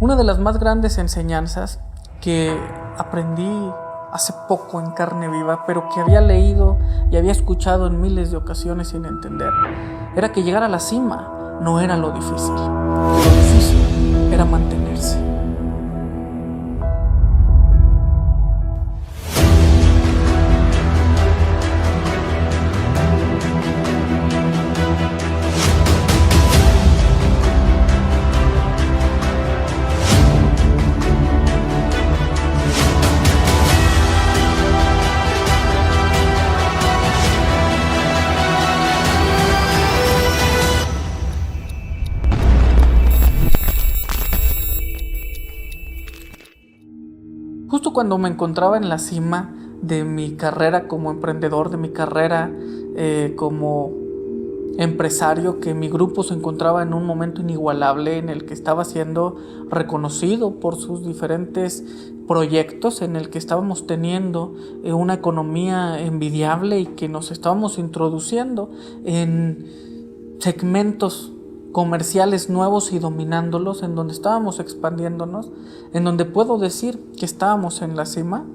Una de las más grandes enseñanzas que aprendí hace poco en carne viva, pero que había leído y había escuchado en miles de ocasiones sin entender, era que llegar a la cima no era lo difícil. Lo difícil era mantenerse. Justo cuando me encontraba en la cima de mi carrera como emprendedor, de mi carrera como empresario, que mi grupo se encontraba en un momento inigualable en el que estaba siendo reconocido por sus diferentes proyectos, en el que estábamos teniendo una economía envidiable y que nos estábamos introduciendo en segmentos comerciales nuevos y dominándolos, en donde estábamos expandiéndonos, en donde puedo decir que estábamos en la cima,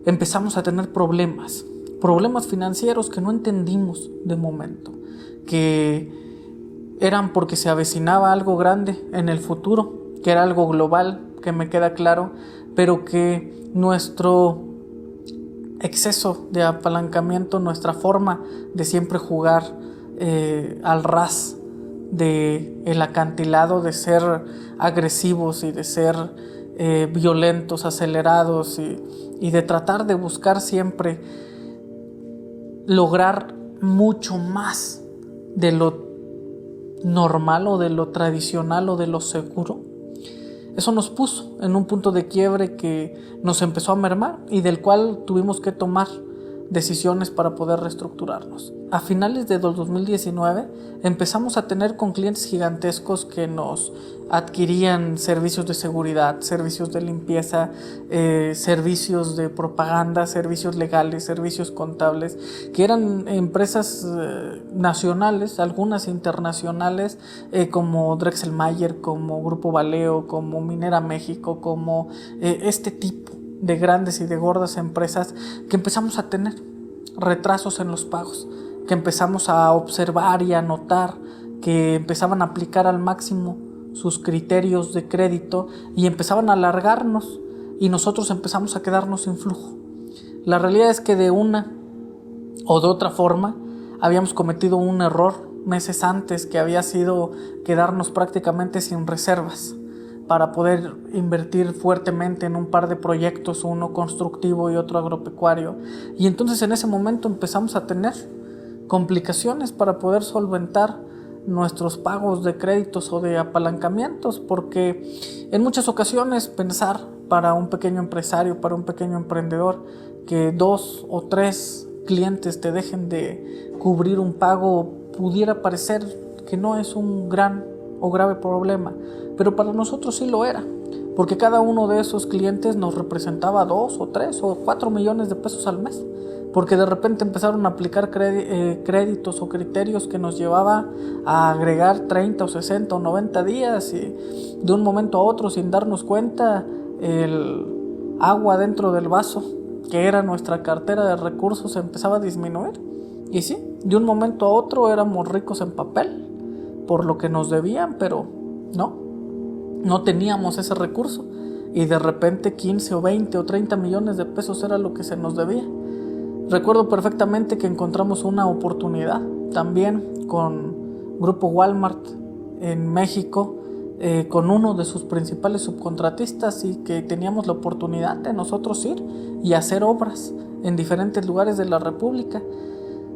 empezamos a tener problemas financieros que no entendimos de momento, que eran porque se avecinaba algo grande en el futuro, que era algo global, que me queda claro, pero que nuestro exceso de apalancamiento, nuestra forma de siempre jugar al ras de el acantilado, de ser agresivos y de ser violentos, acelerados y de tratar de buscar siempre lograr mucho más de lo normal o de lo tradicional o de lo seguro. Eso nos puso en un punto de quiebre que nos empezó a mermar y del cual tuvimos que tomar decisiones para poder reestructurarnos. A finales de 2019 empezamos a tener con clientes gigantescos que nos adquirían servicios de seguridad, servicios de limpieza, servicios de propaganda, servicios legales, servicios contables, que eran empresas nacionales, algunas internacionales, como Drexel Mayer, como Grupo Valeo, como Minera México, como este tipo de grandes y de gordas empresas, que empezamos a tener retrasos en los pagos, que empezamos a observar y a notar que empezaban a aplicar al máximo sus criterios de crédito y empezaban a alargarnos y nosotros empezamos a quedarnos sin flujo. La realidad es que de una o de otra forma habíamos cometido un error meses antes, que había sido quedarnos prácticamente sin reservas para poder invertir fuertemente en un par de proyectos, uno constructivo y otro agropecuario. Y entonces en ese momento empezamos a tener complicaciones para poder solventar nuestros pagos de créditos o de apalancamientos, porque en muchas ocasiones pensar para un pequeño empresario, para un pequeño emprendedor, que 2 o 3 clientes te dejen de cubrir un pago pudiera parecer que no es un gran o grave problema, pero para nosotros sí lo era, porque cada uno de esos clientes nos representaba 2 o 3 o 4 millones de pesos al mes, porque de repente empezaron a aplicar créditos o criterios que nos llevaba a agregar 30 o 60 o 90 días y de un momento a otro, sin darnos cuenta, el agua dentro del vaso, que era nuestra cartera de recursos, empezaba a disminuir. Y sí, de un momento a otro éramos ricos en papel por lo que nos debían, pero no teníamos ese recurso y de repente 15 o 20 o 30 millones de pesos era lo que se nos debía. Recuerdo perfectamente que encontramos una oportunidad también con Grupo Walmart en México, con uno de sus principales subcontratistas, y que teníamos la oportunidad de nosotros ir y hacer obras en diferentes lugares de la República.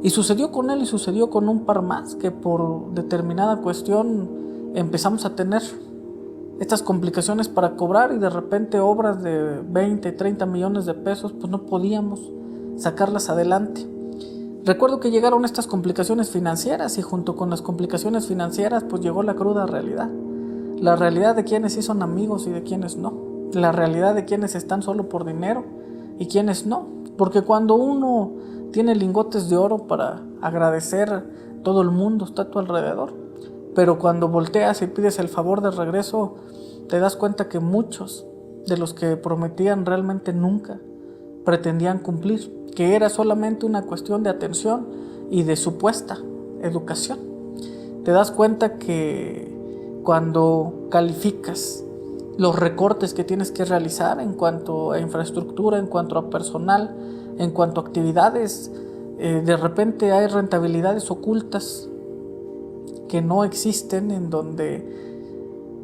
Y sucedió con él y sucedió con un par más, que por determinada cuestión empezamos a tener estas complicaciones para cobrar y de repente obras de 20, 30 millones de pesos pues no podíamos sacarlas adelante. Recuerdo que llegaron estas complicaciones financieras y junto con las complicaciones financieras pues llegó la cruda realidad. La realidad de quienes sí son amigos y de quienes no. La realidad de quienes están solo por dinero y quienes no. Porque cuando uno tiene lingotes de oro para agradecer, todo el mundo está a tu alrededor. Pero cuando volteas y pides el favor de regreso, te das cuenta que muchos de los que prometían realmente nunca pretendían cumplir, que era solamente una cuestión de atención y de supuesta educación. Te das cuenta que cuando calificas los recortes que tienes que realizar en cuanto a infraestructura, en cuanto a personal, en cuanto a actividades, de repente hay rentabilidades ocultas que no existen, en donde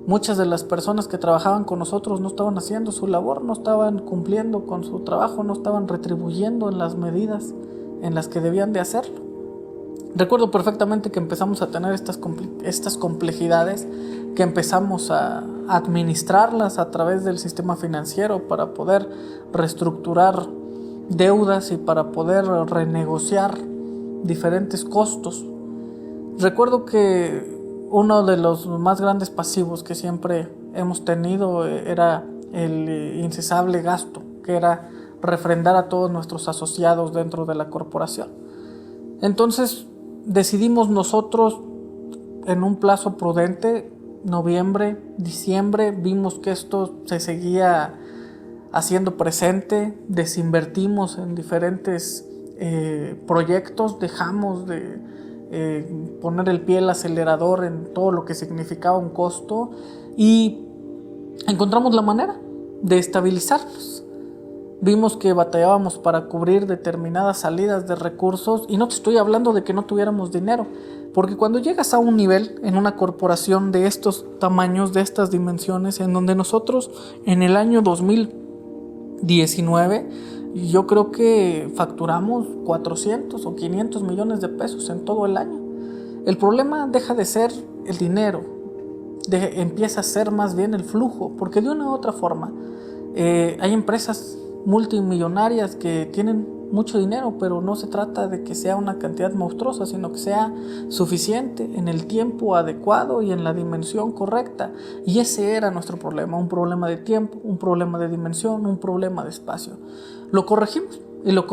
muchas de las personas que trabajaban con nosotros no estaban haciendo su labor, no estaban cumpliendo con su trabajo, no estaban retribuyendo en las medidas en las que debían de hacerlo. Recuerdo perfectamente que empezamos a tener estas complejidades, que empezamos a administrarlas a través del sistema financiero para poder reestructurar deudas y para poder renegociar diferentes costos. Recuerdo que uno de los más grandes pasivos que siempre hemos tenido era el incesable gasto, que era refrendar a todos nuestros asociados dentro de la corporación. Entonces decidimos nosotros, en un plazo prudente, noviembre, diciembre, vimos que esto se seguía haciendo presente, desinvertimos en diferentes proyectos, dejamos de poner el pie al acelerador en todo lo que significaba un costo y encontramos la manera de estabilizarnos. Vimos que batallábamos para cubrir determinadas salidas de recursos, y no te estoy hablando de que no tuviéramos dinero, porque cuando llegas a un nivel en una corporación de estos tamaños, de estas dimensiones, en donde nosotros en el año 2019 yo creo que facturamos 400 o 500 millones de pesos en todo el año. El problema deja de ser el dinero, empieza a ser más bien el flujo, porque de una u otra forma hay empresas multimillonarias que tienen mucho dinero, pero no se trata de que sea una cantidad monstruosa, sino que sea suficiente en el tiempo adecuado y en la dimensión correcta. Y ese era nuestro problema, un problema de tiempo, un problema de dimensión, un problema de espacio. Lo corregimos, y lo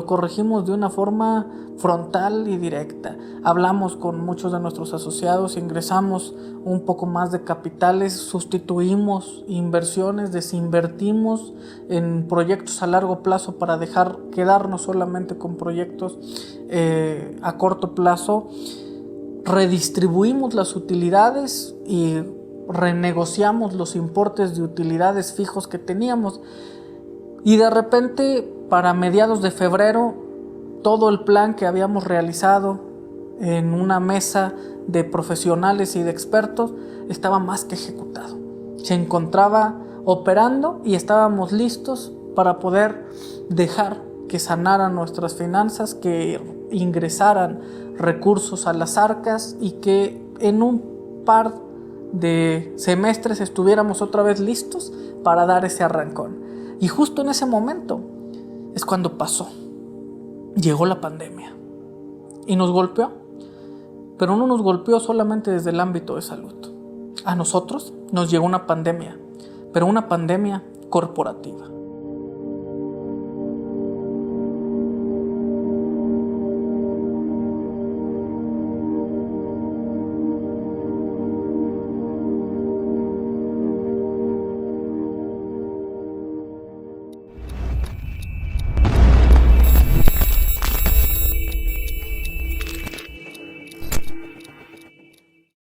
corregimos de una forma frontal y directa. Hablamos con muchos de nuestros asociados, ingresamos un poco más de capitales, sustituimos inversiones, desinvertimos en proyectos a largo plazo para quedarnos solamente con proyectos a corto plazo. Redistribuimos las utilidades y renegociamos los importes de utilidades fijos que teníamos. Y de repente, para mediados de febrero, todo el plan que habíamos realizado en una mesa de profesionales y de expertos estaba más que ejecutado. Se encontraba operando y estábamos listos para poder dejar que sanaran nuestras finanzas, que ingresaran recursos a las arcas y que en un par de semestres estuviéramos otra vez listos para dar ese arrancón. Y justo en ese momento es cuando pasó. Llegó la pandemia y nos golpeó, pero no nos golpeó solamente desde el ámbito de salud. A nosotros nos llegó una pandemia, pero una pandemia corporativa.